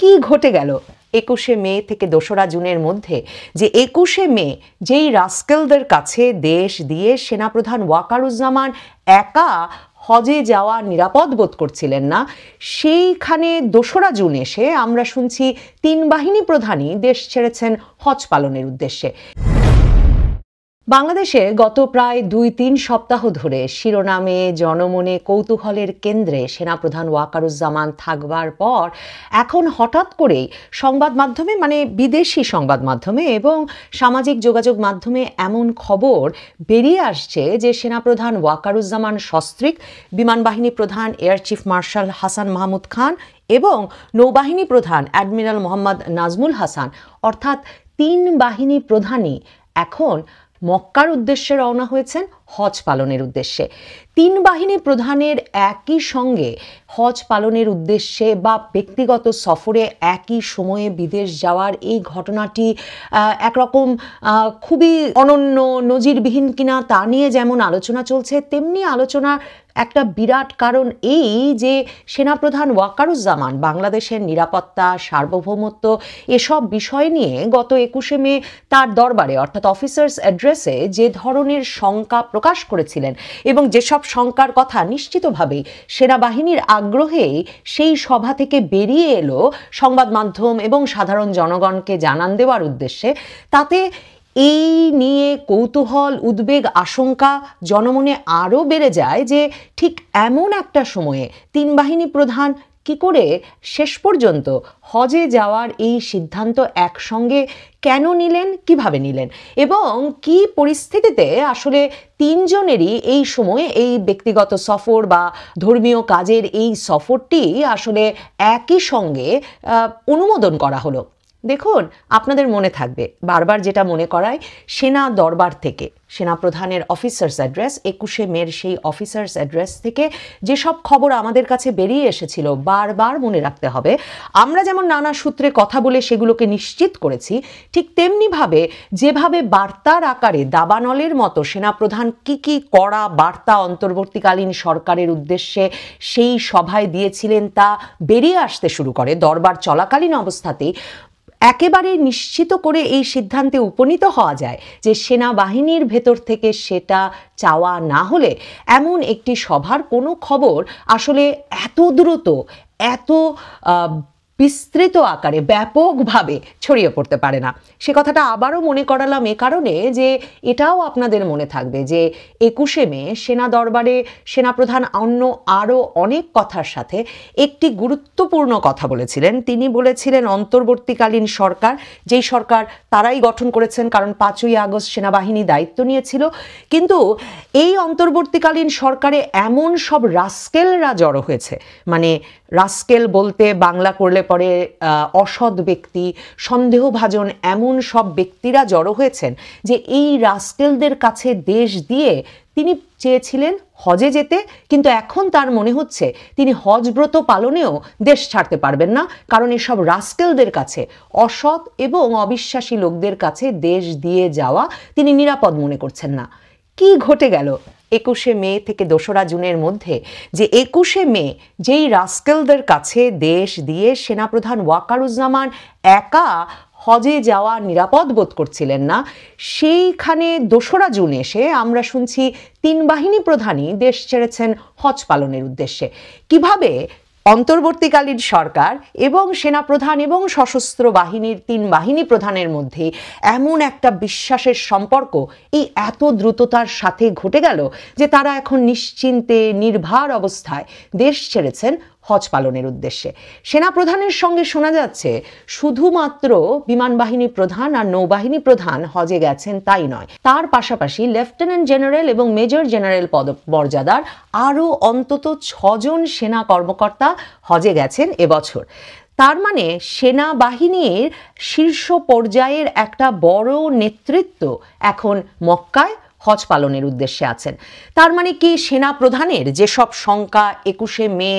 কি ঘটে গেল ২১শে মে থেকে ২রা জুনের মধ্যে, যে ২১শে মে যেই রাস্কেলদের কাছে দেশ দিয়ে সেনাপ্রধান ওয়াকারুজ্জামান একা হজে যাওয়া নিরাপদ বোধ করছিলেন না, সেইখানে ২রা জুন এসে আমরা শুনছি ৩ বাহিনী প্রধানই দেশ ছেড়েছেন হজ পালনের উদ্দেশ্যে। বাংলাদেশে গত প্রায় ২-৩ সপ্তাহ ধরে শিরোনামে, জনমনে, কৌতূহলের কেন্দ্রে সেনাপ্রধান ওয়াকারুজ্জামান থাকবার পর এখন হঠাৎ করেই সংবাদ মাধ্যমে, মানে বিদেশি সংবাদ মাধ্যমে এবং সামাজিক যোগাযোগ মাধ্যমে এমন খবর বেরিয়ে আসছে যে সেনাপ্রধান ওয়াকারুজ্জামান সস্ত্রীক, বিমানবাহিনী প্রধান air chief marshal Hasan Mahmud Khan এবং নৌবাহিনী প্রধান অ্যাডমিরাল মোহাম্মদ নাজমুল হাসান, অর্থাৎ ৩ বাহিনী প্রধানই এখন মক্কার উদ্দেশ্যে রওনা হয়েছেন হজ পালনের উদ্দেশ্যে। ৩ বাহিনী প্রধানের একই সঙ্গে হজ পালনের উদ্দেশ্যে বা ব্যক্তিগত সফরে একই সময়ে বিদেশ যাওয়ার এই ঘটনাটি একরকম খুবই অনন্য, নজিরবিহীন কিনা তা নিয়ে যেমন আলোচনা চলছে, তেমনি আলোচনা একটা বিরাট কারণ এই যে সেনাপ্রধান ওয়াকারুজ্জামান বাংলাদেশের নিরাপত্তা, সার্বভৌমত্ব এসব বিষয় নিয়ে গত ২১শে মে তার দরবারে অর্থাৎ অফিসার্স অ্যাড্রেসে যে ধরনের শঙ্কা প্রকাশ করেছিলেন এবং যেসব শঙ্কার কথা নিশ্চিতভাবেই সেনাবাহিনীর আগ্রহেই সেই সভা থেকে বেরিয়ে এলো সংবাদ মাধ্যম এবং সাধারণ জনগণকে জানান দেওয়ার উদ্দেশ্যে, তাতে এই নিয়ে কৌতূহল, উদ্বেগ, আশঙ্কা জনমনে আরও বেড়ে যায় যে ঠিক এমন একটা সময়ে ৩ বাহিনী প্রধান কি করে শেষ পর্যন্ত হজে যাওয়ার এই সিদ্ধান্ত একসঙ্গে কেন নিলেন, কিভাবে নিলেন এবং কি পরিস্থিতিতে আসলে ৩ জনেরই এই সময়ে এই ব্যক্তিগত সফর বা ধর্মীয় কাজের এই সফরটি আসলে একই সঙ্গে অনুমোদন করা হলো। দেখুন, আপনাদের মনে থাকবে বারবার যেটা মনে করায়, সেনা দরবার থেকে সেনাপ্রধানের অফিসার্স অ্যাড্রেস, ২১শে মের সেই অফিসার্স অ্যাড্রেস থেকে যেসব খবর আমাদের কাছে বেরিয়ে এসেছিল বারবার মনে রাখতে হবে। আমরা যেমন নানা সূত্রে কথা বলে সেগুলোকে নিশ্চিত করেছি, ঠিক তেমনিভাবে যেভাবে বার্তার আকারে দাবানলের মতো সেনাপ্রধান কি কড়া বার্তা অন্তর্বর্তীকালীন সরকারের উদ্দেশ্যে সেই সভায় দিয়েছিলেন তা বেরিয়ে আসতে শুরু করে দরবার চলাকালীন অবস্থাতেই একেবারে নিশ্চিত করে এই সিদ্ধান্তে উপনীত হওয়া যায় যে সেনাবাহিনীর ভেতর থেকে সেটা চাওয়া না হলে এমন একটি সভার কোনো খবর আসলে এত দ্রুত, এত বিস্তৃত আকারে ব্যাপকভাবে ছড়িয়ে পড়তে পারে না। সে কথাটা আবারও মনে করালাম এ কারণে যে এটাও আপনাদের মনে থাকবে যে ২১শে মে সেনা দরবারে সেনাপ্রধান অন্য আরও অনেক কথার সাথে একটি গুরুত্বপূর্ণ কথা বলেছিলেন। তিনি বলেছিলেন অন্তর্বর্তীকালীন সরকার, যেই সরকার তারাই গঠন করেছেন কারণ ৫ই আগস্ট সেনাবাহিনী দায়িত্ব নিয়েছিল, কিন্তু এই অন্তর্বর্তীকালীন সরকারে এমন সব রাস্কেলরা জড়ো হয়েছে, মানে রাস্কেল বলতে বাংলা করলে পরে অসৎ ব্যক্তি, সন্দেহভাজন এমন সব ব্যক্তিরা জড়ো হয়েছেন যে এই রাস্কেলদের কাছে দেশ দিয়ে তিনি চেয়েছিলেন হজে যেতে, কিন্তু এখন তার মনে হচ্ছে তিনি হজব্রত পালনেও দেশ ছাড়তে পারবেন না, কারণ এসব রাস্কেলদের কাছে, অসৎ এবং অবিশ্বাসী লোকদের কাছে দেশ দিয়ে যাওয়া তিনি নিরাপদ মনে করছেন না। কি ঘটে গেল ২১শে মে থেকে ২রা জুনের মধ্যে, যে ২১শে মে যেই রাস্কেলদের কাছে দেশ দিয়ে সেনাপ্রধান ওয়াকারুজ্জামান একা হজে যাওয়া নিরাপদ বোধ করছিলেন না, সেইখানে ২রা জুন এসে আমরা শুনছি ৩ বাহিনী প্রধানই দেশ ছেড়েছেন হজ পালনের উদ্দেশ্যে। কিভাবে অন্তর্বর্তীকালীন সরকার এবং সেনাপ্রধান এবং সশস্ত্র বাহিনীর ৩ বাহিনী প্রধানের মধ্যে এমন একটা বিশ্বাসের সম্পর্ক এই এত দ্রুততার সাথে ঘটে গেল যে তারা এখন নিশ্চিন্তে, নির্ভার অবস্থায় দেশ ছেড়েছেন হজ পালনের উদ্দেশ্যে। সেনাপ্রধানের সঙ্গে শোনা যাচ্ছে শুধুমাত্র বিমানবাহিনী প্রধান আর নৌবাহিনী প্রধান হজে গেছেন তাই নয়, তার পাশাপাশি লেফটেন্যান্ট জেনারেল এবং মেজর জেনারেল পদমর্যাদার আরও অন্তত ৬ জন সেনা কর্মকর্তা হজে গেছেন এবছর। তার মানে সেনাবাহিনীর শীর্ষ পর্যায়ের একটা বড় নেতৃত্ব এখন মক্কায় হজ পালনের উদ্দেশ্যে আছেন। তার মানে কি সেনা প্রধানের যেসব শঙ্কা ২১শে মে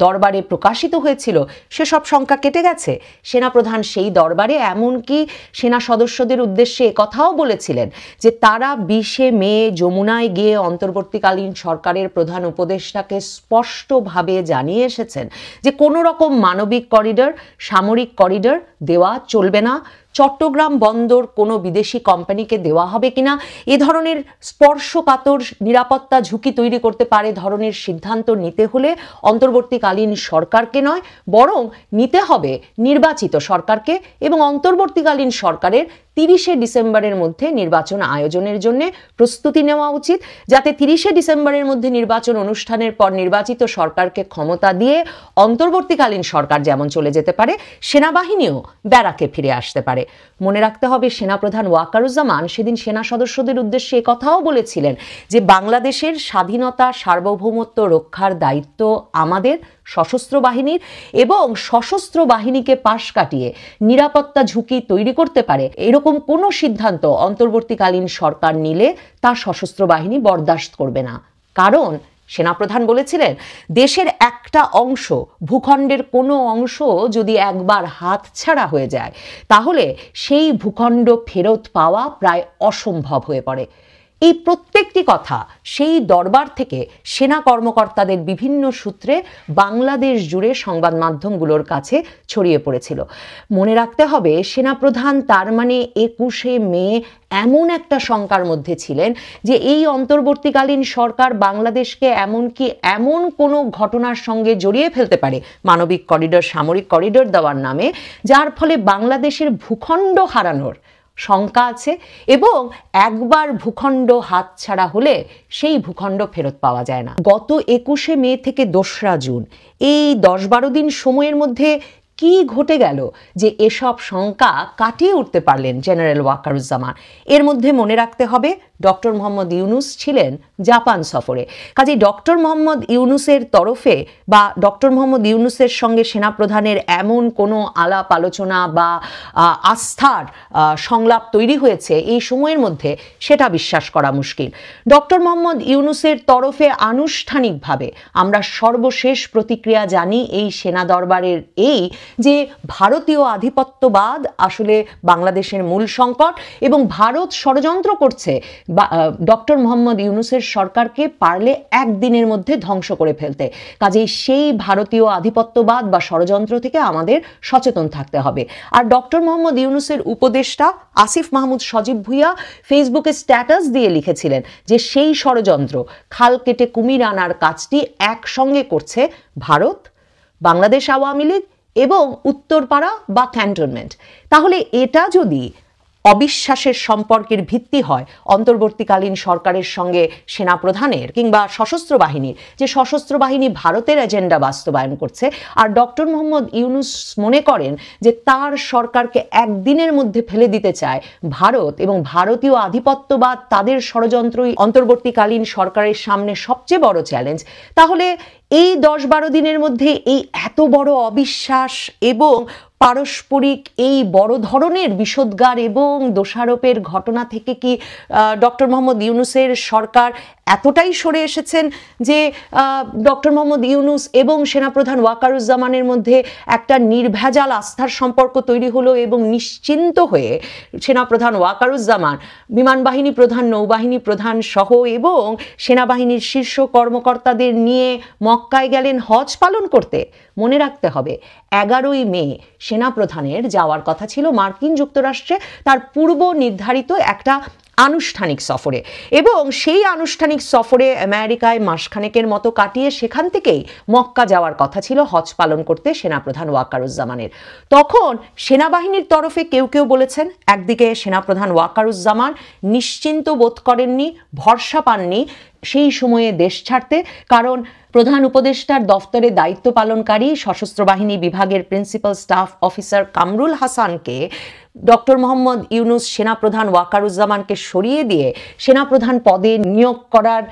দরবারে প্রকাশিত হয়েছিল সেসব সংখ্যা কেটে গেছে। সেনাপ্রধান সেই দরবারে এমনকি সেনা সদস্যদের উদ্দেশ্যে একথাও বলেছিলেন যে তারা 20শে মে যমুনায় গিয়ে অন্তর্বর্তীকালীন সরকারের প্রধান উপদেষ্টাকে স্পষ্টভাবে জানিয়ে এসেছেন যে কোনো রকম মানবিক করিডর, সামরিক করিডর দেওয়া চলবে না, চট্টগ্রাম বন্দর কোনো বিদেশি কোম্পানিকে দেওয়া হবে কিনা, এ ধরনের স্পর্শকাতর নিরাপত্তা ঝুঁকি তৈরি করতে পারে ধরনের সিদ্ধান্ত নিতে হলে অন্তর্বর্তীকালীন সরকারকে নয়, বরং নিতে হবে নির্বাচিত সরকারকে, এবং অন্তর্বর্তীকালীন সরকারের 30শে ডিসেম্বরের মধ্যে নির্বাচন আয়োজনের জন্য প্রস্তুতি নেওয়া উচিত, যাতে 30শে ডিসেম্বরের মধ্যে নির্বাচন অনুষ্ঠানের পর নির্বাচিত সরকারকে ক্ষমতা দিয়ে অন্তর্বর্তীকালীন সরকার যেমন চলে যেতে পারে, সেনাবাহিনীও ব্যারাকে ফিরে আসতে পারে। মনে রাখতে হবে সেনাপ্রধান ওয়াকারুজ্জামান সেদিন সেনা সদস্যদের উদ্দেশ্যে কথাও বলেছিলেন যে বাংলাদেশের স্বাধীনতা সার্বভৌমত্ব রক্ষার দায়িত্ব আমাদের সশস্ত্র বাহিনীর, এবং সশস্ত্র বাহিনীকে পাশ কাটিয়ে নিরাপত্তা ঝুঁকি তৈরি করতে পারে এরকম কোনো সিদ্ধান্ত অন্তর্বর্তীকালীন সরকার নিলে তা সশস্ত্র বাহিনী বরদাস্ত করবে না। কারণ সেনাপ্রধান বলেছিলেন দেশের একটা অংশ, ভূখণ্ডের কোনো অংশ যদি একবার হাতছাড়া হয়ে যায় তাহলে সেই ভূখণ্ড ফেরত পাওয়া প্রায় অসম্ভব হয়ে পড়ে। এই প্রত্যেকটি কথা সেই দরবার থেকে সেনা কর্মকর্তাদের বিভিন্ন সূত্রে বাংলাদেশ জুড়ে সংবাদ মাধ্যমগুলোর কাছে ছড়িয়ে পড়েছিল। মনে রাখতে হবে সেনাপ্রধান তার মানে 21শে মে এমন একটা শঙ্কার মধ্যে ছিলেন যে এই অন্তর্বর্তীকালীন সরকার বাংলাদেশকে এমনকি এমন কোনো ঘটনার সঙ্গে জড়িয়ে ফেলতে পারে মানবিক করিডর, সামরিক করিডর দেওয়ার নামে, যার ফলে বাংলাদেশের ভূখণ্ড হারানোর শঙ্কা আছে, এবং একবার ভূখণ্ড হাতছাড়া হলে সেই ভূখণ্ড ফেরত পাওয়া যায় না। গত 21শে মে থেকে 2রা জুন এই 10-12 দিন সময়ের মধ্যে কি ঘটে গেল যে এসব শঙ্কা কাটিয়ে উঠতে পারলেন জেনারেল ওয়াকারুজ্জামান? এর মধ্যে মনে রাখতে হবে ডক্টর মোহাম্মদ ইউনুস ছিলেন জাপান সফরে। কাজেই ডক্টর মোহাম্মদ ইউনুসের তরফে বা ডক্টর মোহাম্মদ ইউনুসের সঙ্গে সেনাপ্রধানের এমন কোনো আলাপ আলোচনা বা আস্থার সংলাপ তৈরি হয়েছে এই সময়ের মধ্যে, সেটা বিশ্বাস করা মুশকিল। ডক্টর মোহাম্মদ ইউনুসের তরফে আনুষ্ঠানিকভাবে আমরা সর্বশেষ প্রতিক্রিয়া জানি এই সেনা দরবারের এই যে ভারতীয় আধিপত্যবাদ আসলে বাংলাদেশের মূল সংকট, এবং ভারত ষড়যন্ত্র করছে ডক্টর মোহাম্মদ ইউনুসের সরকারকে পারলে একদিনের মধ্যে ধ্বংস করে ফেলতে। কাজেই সেই ভারতীয় আধিপত্যবাদ বা ষড়যন্ত্র থেকে আমাদের সচেতন থাকতে হবে। আর ডক্টর মোহাম্মদ ইউনুসের উপদেষ্টা আসিফ মাহমুদ সজীব ভুইয়া ফেসবুকে স্ট্যাটাস দিয়ে লিখেছিলেন যে সেই ষড়যন্ত্র, খাল কেটে কুমির আনার কাজটি একসঙ্গে করছে ভারত, বাংলাদেশ আওয়ামী লীগ এবং উত্তরপাড়া বা ক্যান্টনমেন্ট। তাহলে এটা যদি অবিশ্বাসের সম্পর্কের ভিত্তি হয় অন্তর্বর্তীকালীন সরকারের সঙ্গে সেনাপ্রধানের কিংবা সশস্ত্র বাহিনীর, যে সশস্ত্র বাহিনী ভারতের এজেন্ডা বাস্তবায়ন করছে, আর ডক্টর মোহাম্মদ ইউনুস মনে করেন যে তার সরকারকে একদিনের মধ্যে ফেলে দিতে চায় ভারত, এবং ভারতীয় আধিপত্যবাদ তাদের ষড়যন্ত্রই অন্তর্বর্তীকালীন সরকারের সামনে সবচেয়ে বড় চ্যালেঞ্জ, তাহলে এই 10-12 দিনের মধ্যে এই এত বড় অবিশ্বাস এবং পারস্পরিক এই বড় ধরনের বিষোদ্গার এবং দোষারোপের ঘটনা থেকে কি ডক্টর মোহাম্মদ ইউনুসের সরকার এতটাই সরে এসেছেন যে ডক্টর মোহাম্মদ ইউনুস এবং সেনাপ্রধান ওয়াকারুজ্জামানের মধ্যে একটা নির্ভেজাল আস্থার সম্পর্ক তৈরি হলো, এবং নিশ্চিন্ত হয়ে সেনাপ্রধান ওয়াকারুজ্জামান বিমান বাহিনী প্রধান, নৌবাহিনী প্রধান সহ এবং সেনাবাহিনীর শীর্ষ কর্মকর্তাদের নিয়ে মক্কায় গেলেন হজ পালন করতে? মনে রাখতে হবে 11ই মে সেনাপ্রধানের যাওয়ার কথা ছিল মার্কিন যুক্তরাষ্ট্রে তার পূর্ব নির্ধারিত একটা আনুষ্ঠানিক সফরে, এবং সেই আনুষ্ঠানিক সফরে আমেরিকায় মাসখানেকের মতো কাটিয়ে সেখান থেকেই মক্কা যাওয়ার কথা ছিল হজ পালন করতে সেনাপ্রধান ওয়াকারুজ্জামানের। তখন সেনাবাহিনীর তরফে কেউ কেউ বলেছেন একদিকে সেনাপ্রধান ওয়াকারুজ্জামান নিশ্চিন্ত বোধ করেননি, ভরসা পাননি সেই সময়ে দেশ ছাড়তে, কারণ প্রধান উপদেষ্টার দফতরে দায়িত্ব পালনকারী সশস্ত্র বাহিনী বিভাগের প্রিন্সিপাল স্টাফ অফিসার কামরুল হাসানকে ডক্টর মোহাম্মদ ইউনুস সেনাপ্রধান ওয়াকারুজ্জামানকে সরিয়ে দিয়ে সেনাপ্রধান পদে নিয়োগ করার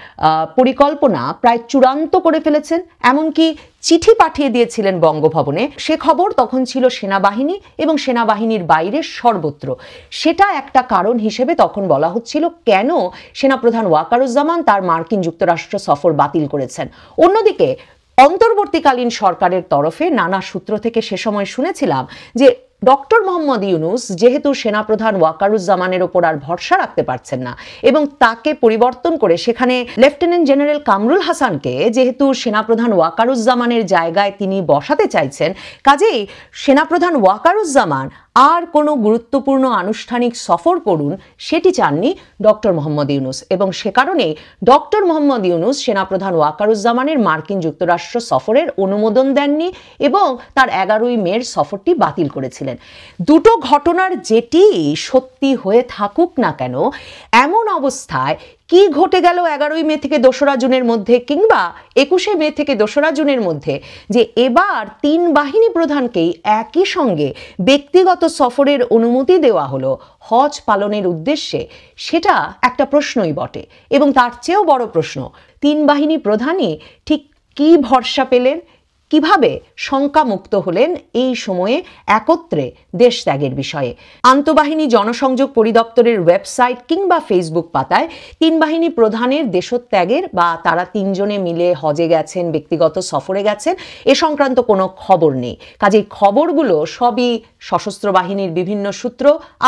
পরিকল্পনা প্রায় চূড়ান্ত করে ফেলেছেন, এমনকি চিঠি পাঠিয়ে দিয়েছিলেন বঙ্গভবনে। সে খবর তখন ছিল সেনাবাহিনী এবং সেনাবাহিনীর বাইরে সর্বত্র। সেটা একটা কারণ হিসেবে তখন বলা হচ্ছিল কেন সেনাপ্রধান ওয়াকারুজ্জামান তার মার্কিন যুক্তরাষ্ট্র সফর বাতিল করেছেন। অন্যদিকে অন্তর্বর্তীকালীন সরকারের তরফে নানা সূত্র থেকে সে সময় শুনেছিলাম যে ডক্টর মোহাম্মদ ইউনূস যেহেতু সেনাপ্রধান ওয়াকারুজ্জামানের ওপর আর ভরসা রাখতে পারছেন না এবং তাকে পরিবর্তন করে সেখানে লেফটেন্যান্ট জেনারেল কামরুল হাসানকে যেহেতু সেনাপ্রধান ওয়াকারুজ্জামানের জায়গায় তিনি বসাতে চাইছেন, কাজেই সেনাপ্রধান ওয়াকারুজ্জামান আর কোনো গুরুত্বপূর্ণ আনুষ্ঠানিক সফর করুন সেটি চাননি ডক্টর মোহাম্মদ ইউনূস, এবং সে কারণে ডক্টর মোহাম্মদ ইউনূস সেনাপ্রধান ওয়াকারুজ্জামানের মার্কিন যুক্তরাষ্ট্র সফরের অনুমোদন দেননি এবং তার 11ই মের সফরটি বাতিল করেছিলেন। দুটো ঘটনার যেটি সত্যি হয়ে থাকুক না কেন, এমন অবস্থায় কি ঘটে গেল 11ই মে থেকে 2রা জুনের মধ্যে কিংবা 21শে মে থেকে 2রা জুনের মধ্যে যে এবার 3 বাহিনী প্রধানকেই একই সঙ্গে ব্যক্তিগত সফরের অনুমতি দেওয়া হলো হজ পালনের উদ্দেশ্যে, সেটা একটা প্রশ্নই বটে। এবং তার চেয়েও বড় প্রশ্ন, 3 বাহিনী প্রধানই ঠিক কি ভরসা পেলেন, কিভাবে শঙ্কামুক্ত হলেন এই সময়ে একত্রে দেশ ত্যাগের বিষয়ে। আন্তঃবাহিনী জনসংযোগ পরিদপ্তরের ওয়েবসাইট কিংবা ফেসবুক পাতায় 3 বাহিনী প্রধানের দেশত্যাগের বা তারা 3 জনে মিলে হজে গেছেন, ব্যক্তিগত সফরে গেছেন, এ সংক্রান্ত কোনো খবর নেই। কাজেই খবরগুলো সবই সশস্ত্র বাহিনীর বিভিন্ন সূত্র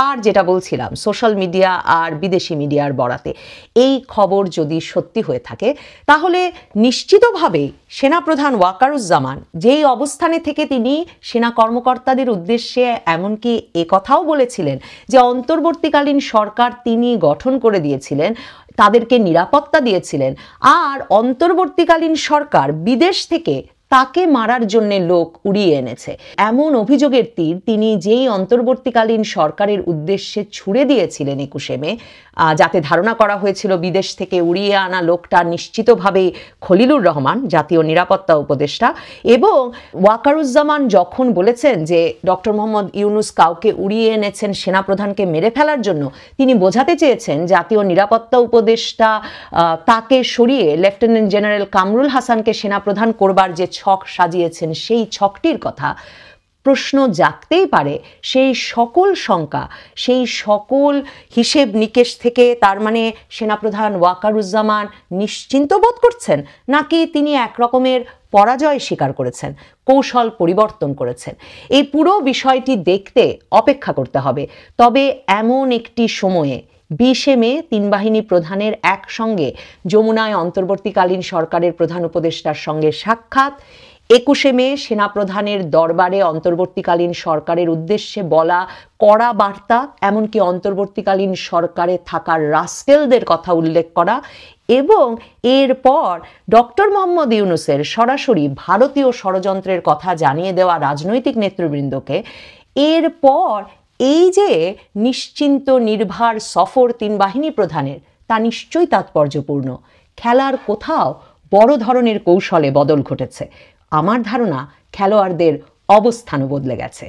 আর যেটা বলছিলাম সোশ্যাল মিডিয়া আর বিদেশি মিডিয়ার বরাতে। এই খবর যদি সত্যি হয়ে থাকে তাহলে নিশ্চিতভাবেই সেনাপ্রধান ওয়াকারুজ্জামান যেই অবস্থানে থেকে তিনি সেনা কর্মকর্তাদের উদ্দেশ্যে এমনকি একথাও বলেছিলেন যে অন্তর্বর্তীকালীন সরকার তিনি গঠন করে দিয়েছিলেন, তাদেরকে নিরাপত্তা দিয়েছিলেন, আর অন্তর্বর্তীকালীন সরকার বিদেশ থেকে তাকে মারার জন্য লোক উড়িয়ে এনেছে, এমন অভিযোগের তীর তিনি যেই অন্তর্বর্তীকালীন সরকারের উদ্দেশ্যে ছুড়ে দিয়েছিলেন 21শে মে, যাতে ধারণা করা হয়েছিল বিদেশ থেকে উড়িয়ে আনা লোকটা নিশ্চিতভাবেই খলিলুর রহমান, জাতীয় নিরাপত্তা উপদেষ্টা। এবং ওয়াকারুজ্জামান যখন বলেছেন যে ডক্টর মোহাম্মদ ইউনূস কাউকে উড়িয়ে এনেছেন সেনাপ্রধানকে মেরে ফেলার জন্য, তিনি বোঝাতে চেয়েছেন জাতীয় নিরাপত্তা উপদেষ্টা তাকে সরিয়ে লেফটেন্যান্ট জেনারেল কামরুল হাসানকে সেনাপ্রধান করবার যে ছক সাজিয়েছেন সেই ছকটির কথা। প্রশ্ন জাগতেই পারে সেই সকল শঙ্কা, সেই সকল হিসেব নিকেশ থেকে তার মানে সেনাপ্রধান ওয়াকারুজ্জামান নিশ্চিন্ত বোধ করছেন, নাকি তিনি একরকমের পরাজয় স্বীকার করেছেন, কৌশল পরিবর্তন করেছেন। এই পুরো বিষয়টি দেখতে অপেক্ষা করতে হবে। তবে এমন একটি সময়ে 20শে মে 3 বাহিনী প্রধানের একসঙ্গে যমুনায় অন্তর্বর্তীকালীন সরকারের প্রধান উপদেষ্টার সঙ্গে সাক্ষাৎ, 21শে মে সেনাপ্রধানের দরবারে অন্তর্বর্তীকালীন সরকারের উদ্দেশ্যে বলা কড়া বার্তা, এমনকি অন্তর্বর্তীকালীন সরকারে থাকার রাস্কেলদের কথা উল্লেখ করা, এবং এরপর ডক্টর মোহাম্মদ ইউনূসের সরাসরি ভারতীয় ষড়যন্ত্রের কথা জানিয়ে দেওয়া রাজনৈতিক নেতৃবৃন্দকে, এরপর এই যে নিশ্চিন্ত নির্ভার সফর 3 বাহিনী প্রধানের, তা নিশ্চয়ই তাৎপর্যপূর্ণ। খেলার কোথাও বড় ধরনের কৌশলে বদল ঘটেছে। আমার ধারণা খেলোয়াড়দের অবস্থানও বদলে গেছে।